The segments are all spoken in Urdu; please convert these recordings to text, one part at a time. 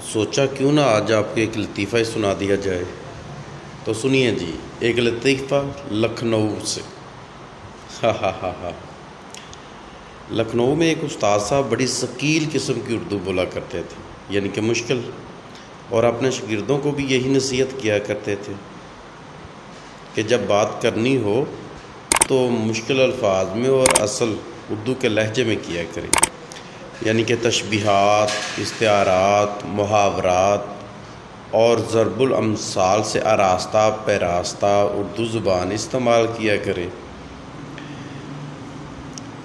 سوچا کیوں نہ آج آپ کو ایک لطیفہ ہی سنا دیا جائے۔ تو سنیے جی، ایک لطیفہ لکھنؤ سے۔ ہاں ہاں ہاں ہاں لکھنؤ میں ایک استاد صاحب بڑی ثقیل قسم کی اردو بولا کرتے تھے، یعنی کہ مشکل، اور اپنے شاگردوں کو بھی یہی نصیحت کیا کرتے تھے کہ جب بات کرنی ہو تو مشکل الفاظ میں اور اصل اردو کے لہجے میں کیا کریں، یعنی کہ تشبیہات، استعارات، محاورات اور ضرب الامثال سے آراستہ پیراستہ اردو زبان استعمال کیا کریں۔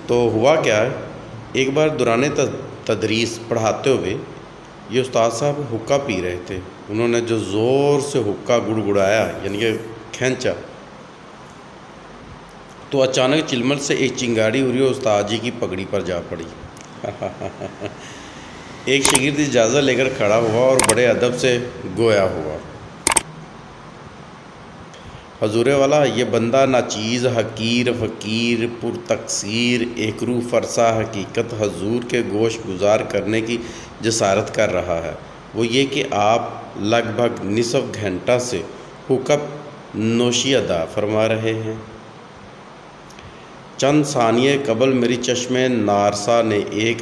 تو ہوا کیا ہے، ایک بار دوران تدریس پڑھاتے ہوئے یہ استاد صاحب حقہ پی رہے تھے۔ انہوں نے جو زور سے حقہ گڑگڑایا، یعنی کہ کھینچا، تو اچانک چلمل سے ایک چنگاڑی اڑی اور استاد جی کی پگڑی پر جا پڑی۔ ایک شاگرد اجازت لے کر کھڑا ہوا اور بڑے ادب سے گویا ہوا، حضور والا، یہ بندہ ناچیز، حقیر، فقیر، پر تقصیر، ایک روح فرسا حقیقت حضور کے گوش گزار کرنے کی جسارت کر رہا ہے، وہ یہ کہ آپ لگ بھگ نصف گھنٹہ سے حقہ نوشی ادا فرما رہے ہیں۔ چند ثانیے قبل میری چشم نارسا نے ایک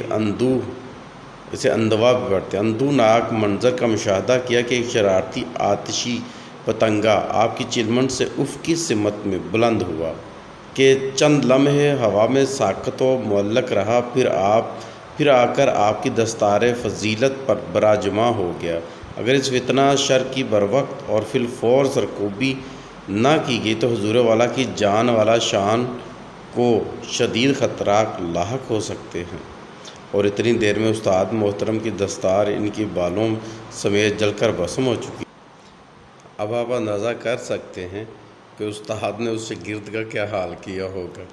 اندھوناک منظر کا مشاہدہ کیا کہ ایک شرارتی آتشی پتنگا آپ کی چلمن سے افقی سمت میں بلند ہوا کہ چند لمحے ہوا میں ساکت و معلق رہا، پھر آ کر آپ کی دستار فضیلت پر براجماع ہو گیا۔ اگر اس فتنہ شر کی بروقت اور فی الفور سرکوبی نہ کی گئی تو حضور والا کی جان والا شان کو شدید خطرات لاحق ہو سکتے ہیں، اور اتنی دیر میں استاد محترم کی دستار ان کی بالوں سمیت جل کر بھسم ہو چکی۔ اب آپ اندازہ کر سکتے ہیں کہ استاد نے اس شاگرد کا کیا حال کیا ہوگا۔